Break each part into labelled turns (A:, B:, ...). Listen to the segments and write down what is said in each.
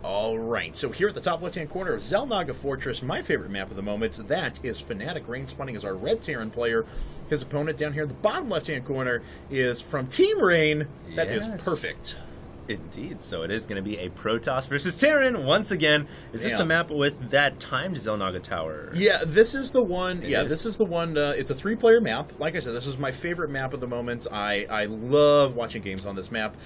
A: All right, so here at the top left-hand corner of Xel'Naga Fortress, my favorite map of the moment, that is Fnatic. Rain spawning as our red Terran player. His opponent down here at the bottom left-hand corner is from Team Rain. That is perfect.
B: Indeed, so it is going to be a Protoss versus Terran once again. Is this the map with that timed Xel'Naga tower?
A: Yeah, this is the one. This is the one. It's a 3-player map. Like I said, this is my favorite map at the moment. I love watching games on this map.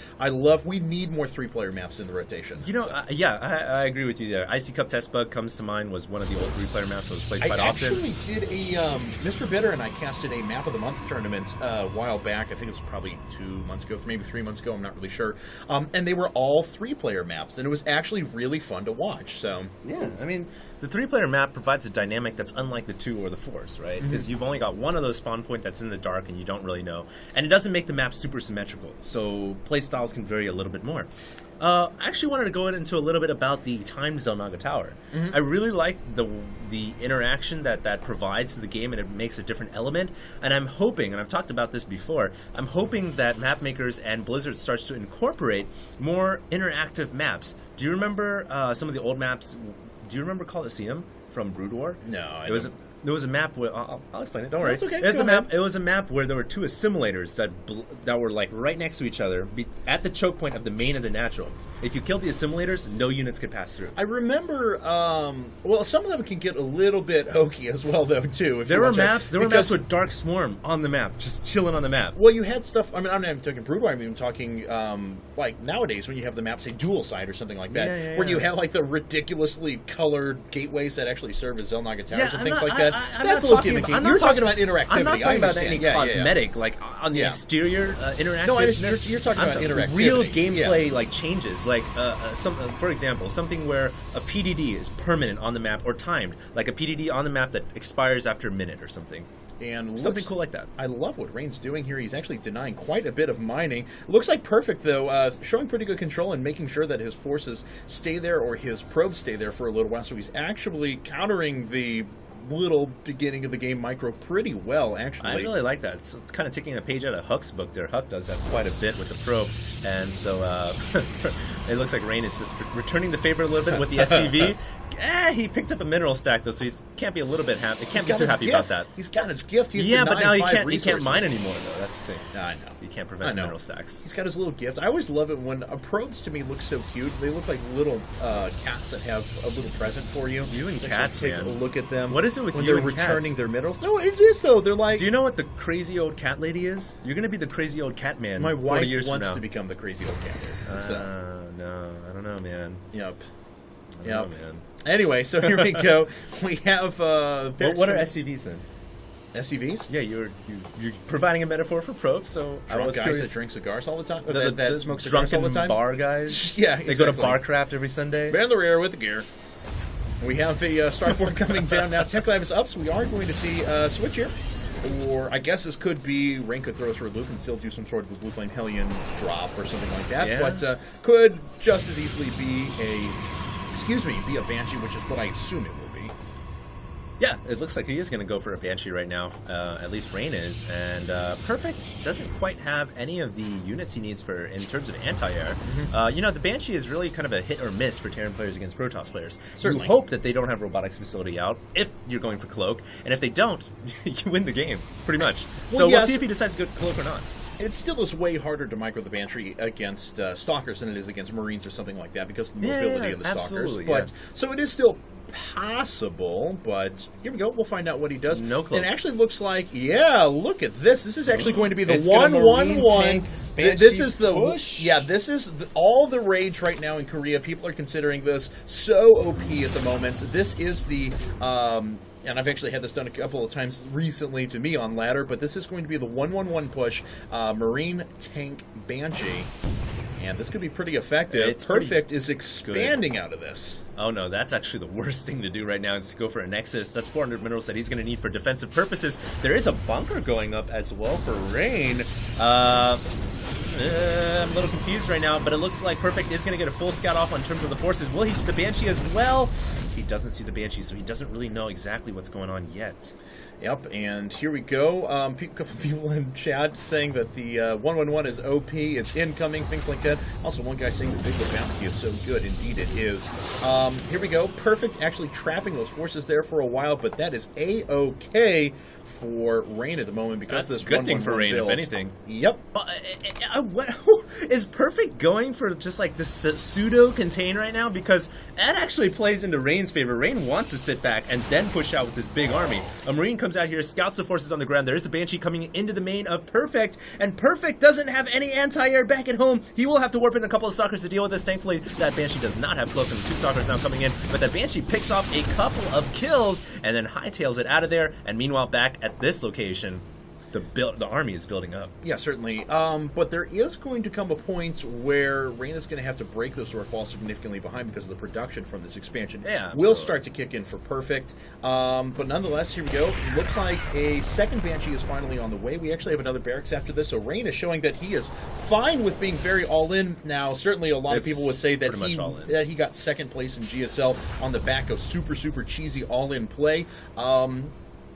A: We need more 3-player maps in the rotation.
B: You know, I agree with you there. Icy Cup Test Bug comes to mind, was one of the old 3-player maps that was played quite often.
A: I actually did a Mr. Bitter and I casted a map of the month tournament a while back. I think it was probably 2 months ago, maybe 3 months ago. I'm not really sure. And they were all 3-player maps, and it was actually really fun to watch. So
B: yeah, I mean, the 3-player map provides a dynamic that's unlike the 2 or the 4s, right? Because you've only got one of those spawn point that's in the dark, and you don't really know, and it doesn't make the map super symmetrical. So play styles can vary a little bit more. I actually wanted to go into a little bit about the timed Xel'Naga tower. I really like the interaction that provides to the game, and it makes a different element. And I'm hoping, and I've talked about this before, I'm hoping that map makers and Blizzard starts to incorporate more interactive maps. Do you remember some of the old maps? Do you remember Coliseum from Brood War?
A: No,
B: There was a map where I'll explain it. Don't worry.
A: That's okay.
B: It was a map where there were 2 assimilators that were like right next to each other at the choke point of the main and the natural. If you killed the assimilators, no units could pass through.
A: I remember. Well, some of them can get a little bit hokey as well, though. Too.
B: There were maps with Dark Swarm on the map, just chilling on the map.
A: Well, you had stuff. I mean, I'm not even talking Brood War. I'm even talking like nowadays when you have the map say dual side or something like that, where you have like the ridiculously colored gateways that actually serve as Xel'Naga towers and things like that. That's a little gimmicky. You're talking about interactivity.
B: I'm not talking about any cosmetic, like on the exterior interactivity.
A: No, you're talking about interactivity.
B: Real gameplay like changes, like for example, something where a PDD is permanent on the map or timed, like a PDD on the map that expires after a minute or something.
A: And
B: something cool like that.
A: I love what Rain's doing here. He's actually denying quite a bit of mining. Looks like perfect, though, showing pretty good control and making sure that his forces stay there or his probes stay there for a little while. So he's actually countering the little beginning of the game micro pretty well, actually.
B: I really like that. It's kind of taking a page out of Huck's book there. Huck does that quite a bit with the probe, and so it looks like Rain is just returning the favor a little bit with the SCV. He picked up a mineral stack though, so he can't be a little bit happy. He can't be too happy about that.
A: He's got his gift. He's
B: but now he can't mine anymore though. That's the thing.
A: I know.
B: You can't prevent mineral stacks.
A: He's got his little gift. I always love it when probes to me look so cute. They look like little cats that have a little present for you.
B: You and cats, man.
A: Take a look at them.
B: What is it with
A: when
B: you
A: they're
B: and
A: returning
B: cats?
A: their minerals? No, it is so. They're like.
B: Do you know what the crazy old cat lady is? You're gonna be the crazy old cat man.
A: My wife
B: 40 years
A: wants
B: from now.
A: to become the crazy old cat lady.
B: No, I don't know, man.
A: Yep.
B: I don't know, man.
A: Anyway, so here we go. We have.
B: What are SCVs then?
A: SCVs?
B: Yeah, you're providing a metaphor for probes. So
A: drunk
B: I was
A: guys
B: curious.
A: that drink cigars all the time.
B: That
A: smoke cigars all the time.
B: Bar guys.
A: Yeah,
B: they go to Barcraft every Sunday.
A: Band the rear with the gear. We have the startboard coming down now. Tech Lab is up, so we are going to see a switch here. Or I guess this could be Rain could throw us for a loop and still do some sort of a Blue Flame Hellion drop or something like that.
B: Yeah.
A: But could just as easily be a Banshee, which is what I assume it will be.
B: Yeah, it looks like he is going to go for a Banshee right now. At least Rain is, and Perfect doesn't quite have any of the units he needs for in terms of anti-air. The Banshee is really kind of a hit or miss for Terran players against Protoss players.
A: Certainly.
B: You hope that they don't have Robotics Facility out if you're going for Cloak, and if they don't, you win the game pretty much. We'll see if he decides to go Cloak or not.
A: It still is way harder to micro the Banshee against Stalkers than it is against Marines or something like that because of the mobility of the Stalkers. But so it is still possible, but here we go. We'll find out what he does.
B: No Cloak.
A: It actually looks like, look at this. This is actually going to be the 1-1-1. This is the
B: push.
A: This is all the rage right now in Korea. People are considering this so OP at the moment. This is the and I've actually had this done a couple of times recently to me on ladder, but this is going to be the 1-1-1 push, Marine Tank Banshee, and this could be pretty effective. Perfect is expanding out of this.
B: Oh no, that's actually the worst thing to do right now is to go for a Nexus. That's 400 minerals that he's going to need for defensive purposes. There is a bunker going up as well for Rain. I'm a little confused right now, but it looks like Perfect is going to get a full scout off on terms of the forces. Will he see the Banshee as well? He doesn't see the Banshee, so he doesn't really know exactly what's going on yet.
A: Yep, and here we go. A couple people in chat saying that the 111 is OP, it's incoming, things like that. Also, one guy saying the Big Lebowski is so good. Indeed, it is. Here we go. Perfect actually trapping those forces there for a while, but that is A-OK for Rain at the moment because
B: that's
A: this
B: a good thing for Rain,
A: build.
B: if anything.
A: Yep.
B: Is Perfect going for just like this pseudo contain right now? Because that actually plays into Rain's favor. Rain wants to sit back and then push out with this big army. A Marine comes out here, scouts the forces on the ground. There is a Banshee coming into the main of Perfect, and Perfect doesn't have any anti-air back at home. He will have to warp in a couple of Stalkers to deal with this. Thankfully, that Banshee does not have Cloak, and the 2 Stalkers now coming in, but that Banshee picks off a couple of kills and then hightails it out of there, and meanwhile back at this location, the army is building up.
A: Yeah, certainly. But there is going to come a point where Rain is going to have to break those or fall significantly behind because of the production from this expansion will start to kick in for Perfect. But nonetheless, here we go. Looks like a second Banshee is finally on the way. We actually have another barracks after this, so Rain is showing that he is fine with being very all-in. Now, certainly a lot of people would say that he got second place in GSL on the back of super, super cheesy all-in play.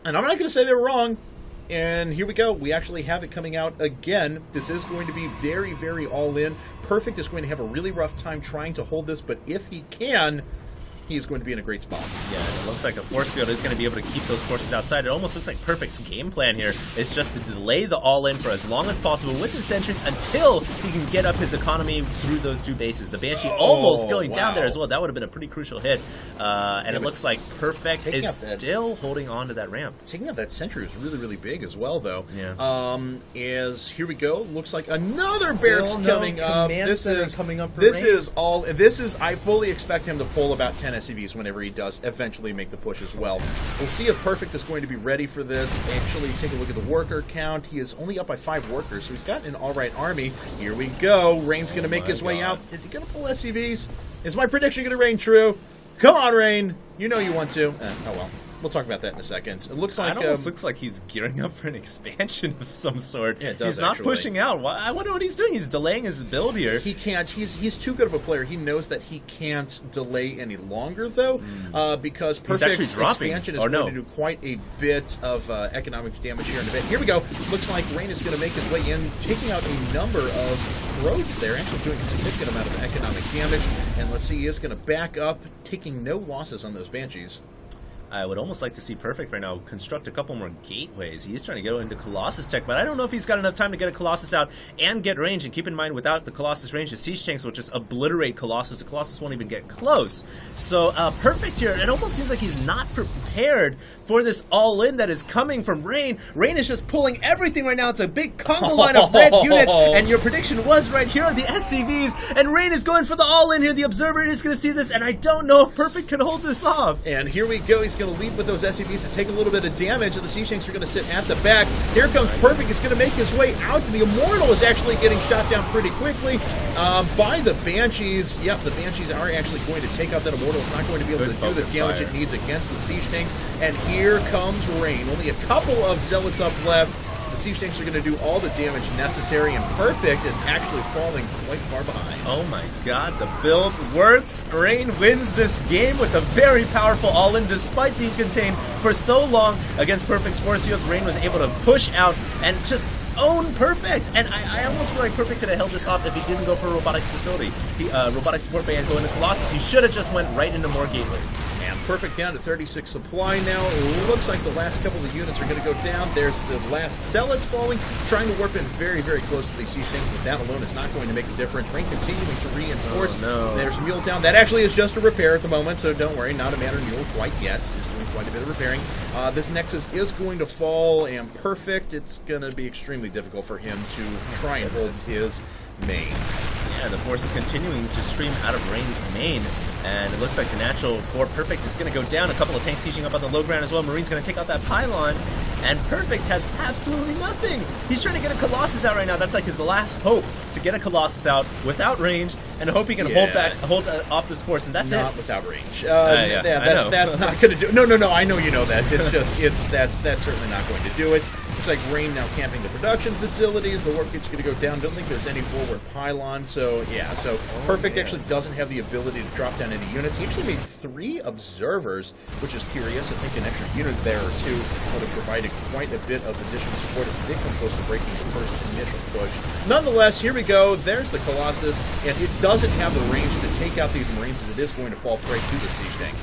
A: And I'm not going to say they were wrong. And here we go. We actually have it coming out again. This is going to be very, very all-in. Perfect is going to have a really rough time trying to hold this, but if he can, he is going to be in a great spot.
B: Yeah, it looks like a force field is going to be able to keep those forces outside. It almost looks like Perfect's game plan here is just to delay the all-in for as long as possible with this entrance until he can get up his economy through those 2 bases. The Banshee almost going down there as well. That would have been a pretty crucial hit. And it looks like Perfect is still holding on to that ramp.
A: Taking up that sentry is really, really big as well, though.
B: Yeah.
A: As here we go. Looks like another barracks coming up. This is
B: coming up.
A: I fully expect him to pull about 10 SCVs whenever he does eventually make the push as well. We'll see if Perfect is going to be ready for this. Actually, take a look at the worker count. He is only up by 5 workers, so he's got an alright army. Here we go. Rain's going to make his way out. Is he going to pull SCVs? Is my prediction going to reign true? Come on, Rain. You know you want to. Oh, well. We'll talk about that in a second. It looks like
B: it almost looks like he's gearing up for an expansion of some sort.
A: Yeah, it does.
B: He's not pushing out. I wonder what he's doing. He's delaying his build here.
A: He can't. He's too good of a player. He knows that he can't delay any longer, though, because Perfect's expansion is going to do quite a bit of economic damage here in a bit. Here we go. Looks like Rain is going to make his way in, taking out a number of roads there, actually doing a significant amount of economic damage. And let's see, he is going to back up, taking no losses on those Banshees.
B: I would almost like to see Perfect right now construct a couple more gateways. He's trying to go into Colossus tech, but I don't know if he's got enough time to get a Colossus out and get range. And keep in mind, without the Colossus range, the siege tanks will just obliterate Colossus. The Colossus won't even get close. So Perfect here, it almost seems like he's not prepared for this all-in that is coming from Rain. Rain is just pulling everything right now. It's a big Congo line of red units, and your prediction was right here are the SCVs, and Rain is going for the all-in here. The Observer is going to see this, and I don't know if Perfect can hold this off.
A: And here we go. He's going to lead with those SCVs to take a little bit of damage, and the siege tanks are going to sit at the back. Here comes Perfect. He's going to make his way out. The Immortal is actually getting shot down pretty quickly by the Banshees. Yep, the Banshees are actually going to take out that Immortal. It's not going to be able to do the damage it needs against the siege tanks. And here comes Rain. Only a couple of Zealots up left. The siege tanks are going to do all the damage necessary, and Perfect is actually falling quite far behind.
B: Oh my god, the build works. Rain wins this game with a very powerful all-in despite being contained for so long against Perfect's force fields. Rain was able to push out and just own Perfect, and I almost feel like Perfect could have held this off if he didn't go for a robotics facility. Robotics support bay and go into Colossus. He should have just went right into more gateways.
A: And Perfect down to 36 supply now. It looks like the last couple of units are going to go down. There's the last Zealots falling, trying to warp in very, very close to these siege tanks, but that alone is not going to make a difference. Rain continuing to reinforce.
B: Oh, no.
A: There's Mule down. That actually is just a repair at the moment, so don't worry, not a matter Mule quite yet. Just doing quite a bit of repairing. This Nexus is going to fall, and Perfect, it's going to be extremely difficult for him to try and hold his main.
B: Yeah, the force is continuing to stream out of Rain's main, and it looks like the natural for Perfect is going to go down. A couple of tanks sieging up on the low ground as well. Marine's going to take out that pylon, and Perfect has absolutely nothing. He's trying to get a Colossus out right now. That's like his last hope to get a Colossus out without range, and hope he can hold off this force, and that's
A: not
B: it.
A: Without range.
B: That's
A: not going to do. No. I know you know that. It's just that's certainly not going to do it. Looks like Rain now camping the production facilities. The warp gate's going to go down. Don't think there's any forward pylon. So, yeah. So, Perfect actually doesn't have the ability to drop down any units. He actually made 3 observers, which is curious. I think an extra unit there or 2 would have provided quite a bit of additional support as they come close to breaking the first initial push. Nonetheless, here we go. There's the Colossus, and it doesn't have the range to take out these Marines as it is going to fall prey to the siege tank.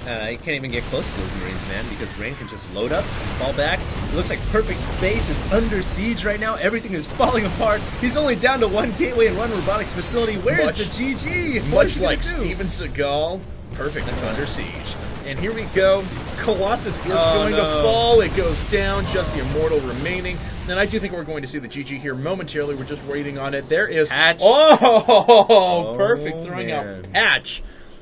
B: You can't even get close to those Marines, man, because Rain can just load up, fall back. It looks like Perfect's base is under siege right now. Everything is falling apart. He's only down to 1 gateway and 1 robotics facility. Where is the GG?
A: Much like Steven Seagal, Perfect is under siege. And here we go. Colossus is going to fall. It goes down. Just the Immortal remaining. And I do think we're going to see the GG here momentarily. We're just waiting on it. There is...
B: Hatch.
A: Oh, Perfect throwing out Hatch.